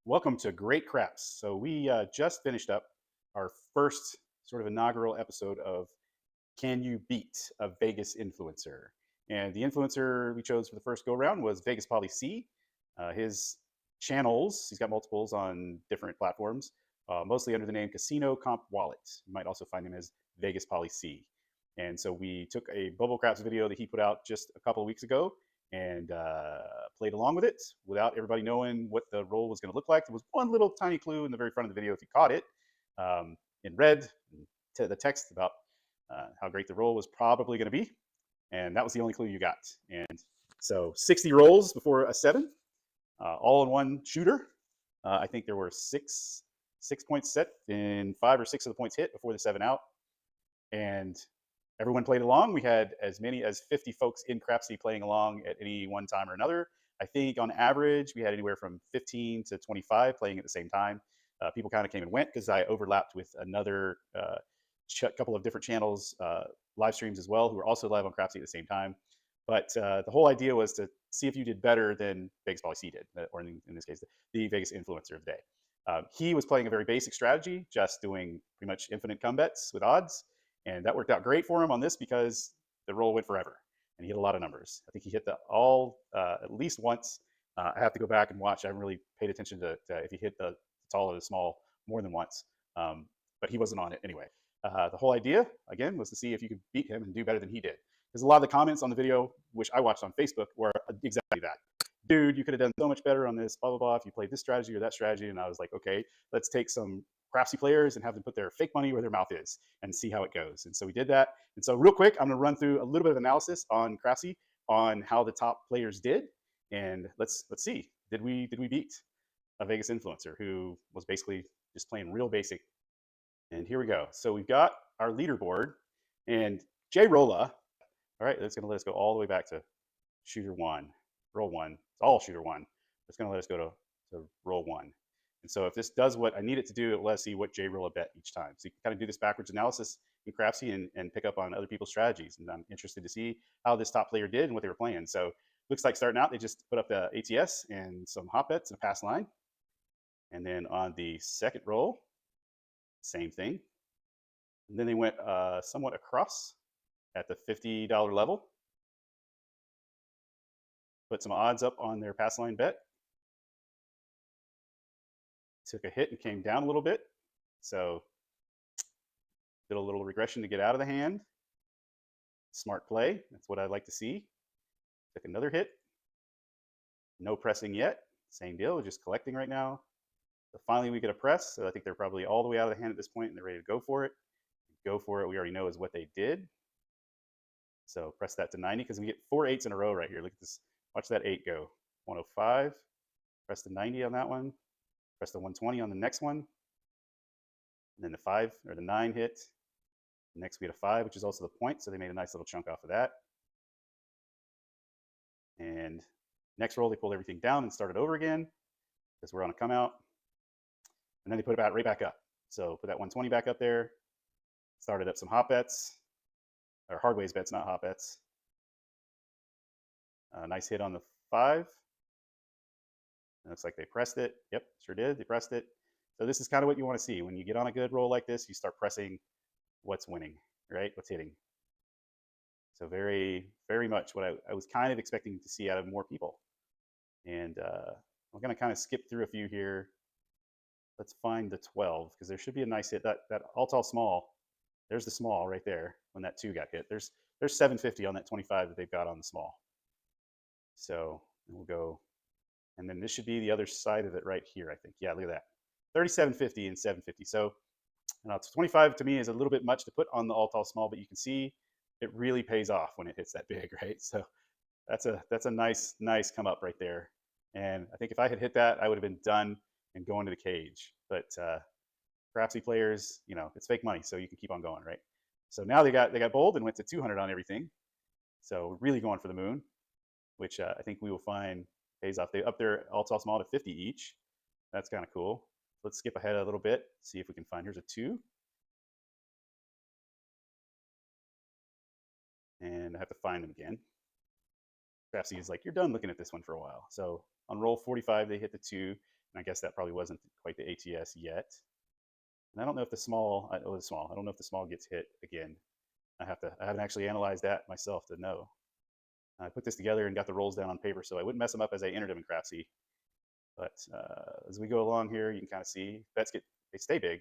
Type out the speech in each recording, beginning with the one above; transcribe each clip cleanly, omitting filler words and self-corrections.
Welcome to Great Craps. So we just finished up our first sort of inaugural episode of Can You Beat a Vegas Influencer? And the influencer we chose for the first go round was Vegas Polly C. His channels, he's got multiples on different platforms, mostly under the name Casino Comp Wallet. You might also find him as Vegas Polly C. And so we took a Bubble Craps video that he put out just a couple of weeks ago and played along with it without everybody knowing what the roll was going to look like. There was one little tiny clue in the very front of the video if you caught it in red, to the text about how great the roll was probably going to be. And that was the only clue you got. And so 60 rolls before a 7, all in one shooter. I think there were six points set and 5 or 6 of the points hit before the 7 out. And everyone played along. We had as many as 50 folks in Crapsy playing along at any one time or another. I think on average, we had anywhere from 15 to 25 playing at the same time. People kind of came and went because I overlapped with another couple of different channels, live streams as well, who were also live on Crapsy at the same time. But the whole idea was to see if you did better than Vegas Polly C did, or in this case, the Vegas influencer of the day. He was playing a very basic strategy, just doing pretty much infinite come bets with odds. And that worked out great for him on this because the roll went forever and he hit a lot of numbers. I think he hit the all at least once. I have to go back and watch. I haven't really paid attention to if he hit the tall or the small more than once, but he wasn't on it anyway. The whole idea, again, was to see if you could beat him and do better than he did. Because a lot of the comments on the video, which I watched on Facebook, were exactly that. Dude, you could have done so much better on this, blah, blah, blah, if you played this strategy or that strategy. And I was like, okay, let's take some Crapsy players and have them put their fake money where their mouth is and see how it goes. And so we did that. And so real quick, I'm going to run through a little bit of analysis on Crapsy on how the top players did. And let's see, did we beat a Vegas influencer who was basically just playing real basic? And here we go. So we've got our leaderboard and Jay Rolla. All right, that's going to let us go all the way back to shooter 1, roll 1. It's all shooter 1. It's going to let us go to roll 1. And so if this does what I need it to do, it'll let us see what Jay Rolla bet each time. So you can kind of do this backwards analysis in Crapsy and pick up on other people's strategies. And I'm interested to see how this top player did and what they were playing. So looks like starting out, they just put up the ATS and some hot bets and a pass line. And then on the second roll, same thing. And then they went somewhat across at the $50 level. Put some odds up on their pass line bet. Took a hit and came down a little bit. So did a little regression to get out of the hand. Smart play. That's what I'd like to see. Took another hit. No pressing yet. Same deal, just collecting right now. So finally we get a press. So I think they're probably all the way out of the hand at this point and they're ready to go for it. Go for it, we already know is what they did. So press that to 90 because we get 4 8s in a row right here. Look at this. Watch that 8 go. 105. Press the 90 on that one. Press the 120 on the next one. And then the 5 or the 9 hit. Next we had a 5, which is also the point. So they made a nice little chunk off of that. And next roll, they pulled everything down and started over again because we're on a come out. And then they put it right back up. So put that 120 back up there. Started up some hot bets, or hardways bets, not hot bets. Nice hit on the 5. It looks like they pressed it. Yep, sure did. They pressed it. So this is kind of what you want to see. When you get on a good roll like this, you start pressing what's winning, right? What's hitting. So very, very much what I was kind of expecting to see out of more people. And I'm going to kind of skip through a few here. Let's find the 12 because there should be a nice hit. That all small, there's the small right there when that 2 got hit. There's 750 on that 25 that they've got on the small. So we'll go, and then this should be the other side of it right here, I think. Yeah, look at that. 3750 and 750. So 25 to me is a little bit much to put on the all small, but you can see it really pays off when it hits that big, right? So that's a nice come up right there. And I think if I had hit that, I would have been done and going to the cage. But Crapsy players, it's fake money, so you can keep on going, right? So now they got bold and went to 200 on everything. So really going for the moon, which I think we will find pays off. They up their all small to 50 each. That's kind of cool. Let's skip ahead a little bit, see if we can find, here's a 2. And I have to find them again. Crapsy is like, you're done looking at this one for a while. So on roll 45, they hit the 2. And I guess that probably wasn't quite the ATS yet. And I don't know if the small, I don't know if the small gets hit again. I haven't actually analyzed that myself to know. I put this together and got the rolls down on paper so I wouldn't mess them up as I entered them in Crapsy. But as we go along here, you can kind of see bets they stay big.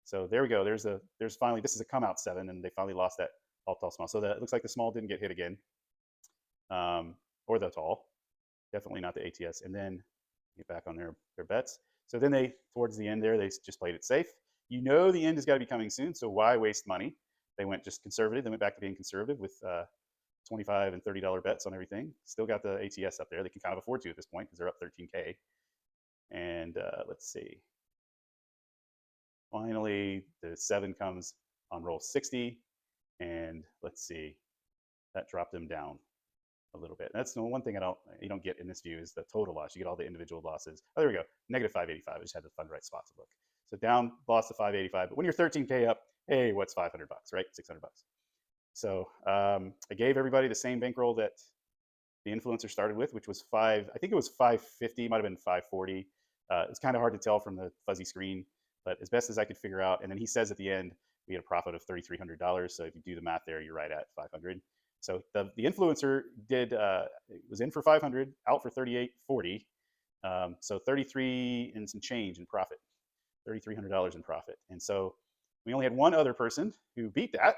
So there we go. There's finally, this is a come out 7, and they finally lost that all tall small. So that looks like the small didn't get hit again, or the tall. Definitely not the ATS. And then get back on their bets. So then towards the end there, they just played it safe. You know the end has got to be coming soon, so why waste money? They went just conservative. They went back to being conservative with $25 and $30 bets on everything. Still got the ATS up there. They can kind of afford to at this point because they're up 13K. And let's see. Finally, the 7 comes on roll 60. And let's see, that dropped them down a little bit. That's the one thing you don't get in this view is the total loss. You get all the individual losses. Oh, there we go, negative 585. I just had to find the right spot to look. So down, lost to 585. But when you're 13K up, hey, what's 500 bucks, right? 600 bucks. So I gave everybody the same bankroll that the influencer started with, which was I think it was 550, might have been 540. It's kind of hard to tell from the fuzzy screen, but as best as I could figure out. And then he says at the end, we had a profit of $3,300. So if you do the math there, you're right at 500. So the influencer was in for 500, out for 38.40. So 33 and some change in profit, $3,300 in profit. And so we only had one other person who beat that.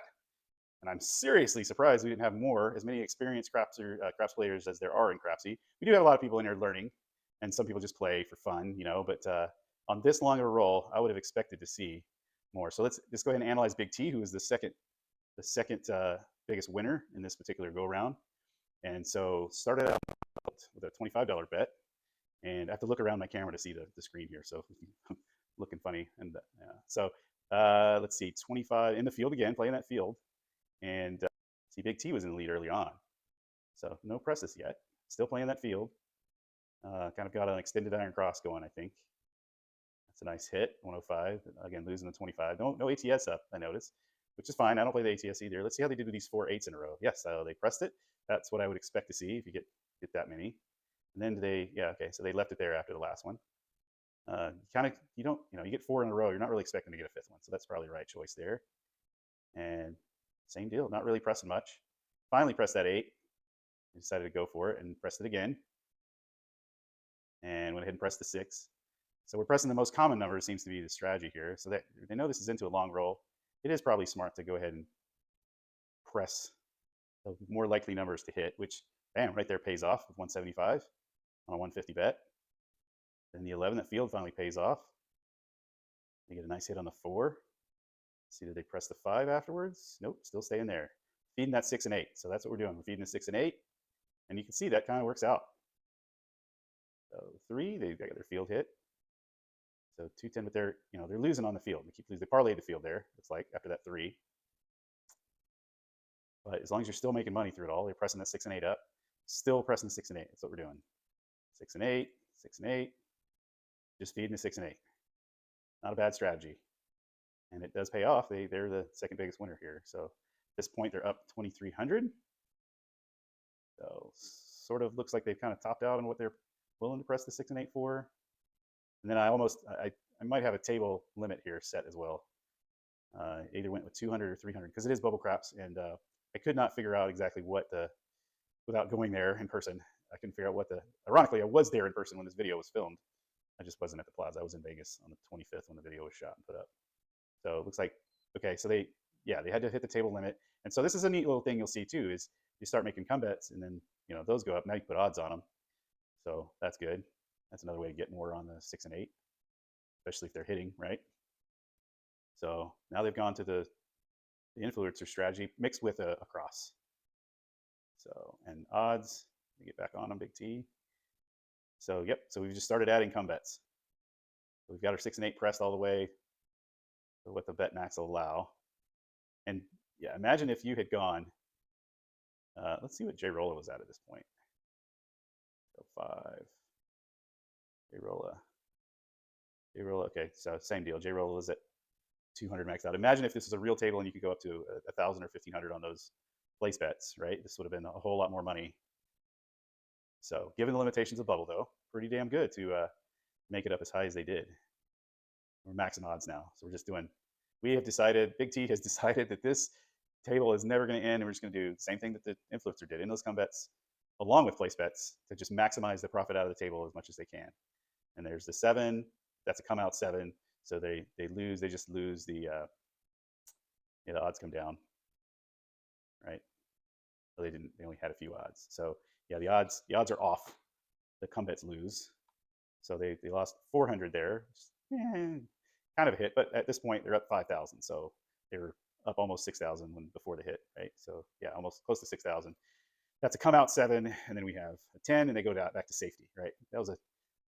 And I'm seriously surprised we didn't have as many experienced craps players as there are in Crapsy. We do have a lot of people in here learning, and some people just play for fun, but on this long of a roll, I would have expected to see more. So let's go ahead and analyze Big T, who is the second biggest winner in this particular go round. And so started out with a $25 bet, and I have to look around my camera to see the screen here, so looking funny. And so let's see, 25 in the field again, playing that field. And see, Big T was in the lead early on. So no presses yet. Still playing that field. Kind of got an extended iron cross going, I think. That's a nice hit, 105. Again, losing the 25. No ATS up, I noticed, which is fine. I don't play the ATS either. Let's see how they did with these 4 8s in a row. Yes, they pressed it. That's what I would expect to see if you get that many. And then so they left it there after the last one. You get 4 in a row. You're not really expecting to get a 5th one. So that's probably the right choice there. And same deal, not really pressing much. Finally pressed that 8. I decided to go for it and pressed it again. And went ahead and pressed the 6. So we're pressing the most common number, seems to be the strategy here. So that they know this is into a long roll. It is probably smart to go ahead and press the more likely numbers to hit, which, bam, right there pays off with 175 on a 150 bet. Then the 11 at field finally pays off. They get a nice hit on the 4. See, did they press the 5 afterwards? Nope, still staying there. Feeding that 6 and 8. So that's what we're doing. We're feeding the 6 and 8. And you can see that kind of works out. So 3, they got their field hit. So 210, but they're losing on the field. They parlayed the field there, it's like, after that 3. But as long as you're still making money through it all, they're pressing that 6 and 8 up. Still pressing the 6 and 8. That's what we're doing. 6 and 8, 6 and 8. Just feeding the 6 and 8. Not a bad strategy. And it does pay off. They're the second biggest winner here. So at this point, they're up 2,300. So sort of looks like they've kind of topped out on what they're willing to press the 6 and 8 for. And then I might have a table limit here set as well. Either went with 200 or 300 because it is bubble craps, and I could not figure out exactly without going there in person. I couldn't figure out ironically, I was there in person when this video was filmed. I just wasn't at the plaza. I was in Vegas on the 25th when the video was shot and put up. So it looks like, okay, so they had to hit the table limit. And so this is a neat little thing you'll see too, is you start making come bets and then, those go up. Now you put odds on them. So that's good. That's another way to get more on the 6 and 8, especially if they're hitting, right? So now they've gone to the influencer strategy mixed with a cross. So, and odds, let me get back on Big T. So, yep, so we've just started adding come bets. So we've got our 6 and 8 pressed all the way to what the bet max will allow. And yeah, imagine if you had gone, let's see what J-Rolla was at this point. So 5, J-Rolla, okay, so same deal. J-Rolla was at 200 maxed out. Imagine if this was a real table and you could go up to 1,000 or 1,500 on those place bets, right? This would have been a whole lot more money. So given the limitations of bubble, though, pretty damn good to make it up as high as they did. We're maxing odds now. So we're just doing, we have decided, Big T has decided that this table is never going to end. And we're just going to do the same thing that the influencer did in those come bets, along with place bets, to just maximize the profit out of the table as much as they can. And there's the 7, that's a come out 7. So they lose, they just lose the, the odds come down, right? So they didn't, they only had a few odds. So yeah, the odds are off. The come bets lose. So they lost 400 there. Kind of a hit, but at this point they're up 5,000. So they were up almost 6,000 when before the hit, right? So yeah, almost close to 6,000. That's a come out 7, and then we have a 10, and they go down back to safety, right? That was a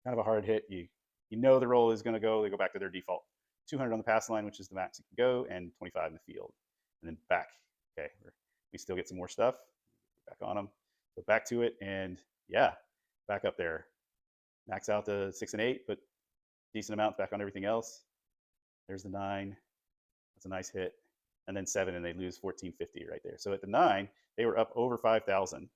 kind of a hard hit. You know the roll is going to go. They go back to their default 200 on the pass line, which is the max you can go, and 25 in the field, and then back. Okay, we still get some more stuff. Back on them. So back to it, and yeah, back up there. Max out the 6 and 8, but decent amounts back on everything else. There's the 9. That's a nice hit. And then 7, and they lose 1450 right there. So at the 9, they were up over 5,000.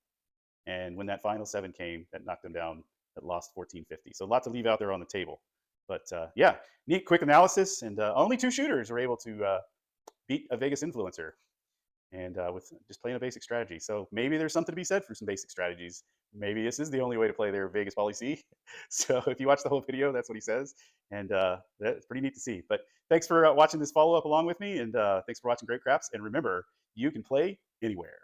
And when that final 7 came, that knocked them down, that lost 1450. So a lot to leave out there on the table. But yeah, neat quick analysis. And only 2 shooters were able to beat a Vegas influencer, and with just playing a basic strategy. So maybe there's something to be said for some basic strategies. Maybe this is the only way to play their Vegas policy. So if you watch the whole video, that's what he says. And that's pretty neat to see. But thanks for watching this follow-up along with me. And thanks for watching Great Craps. And remember, you can play anywhere.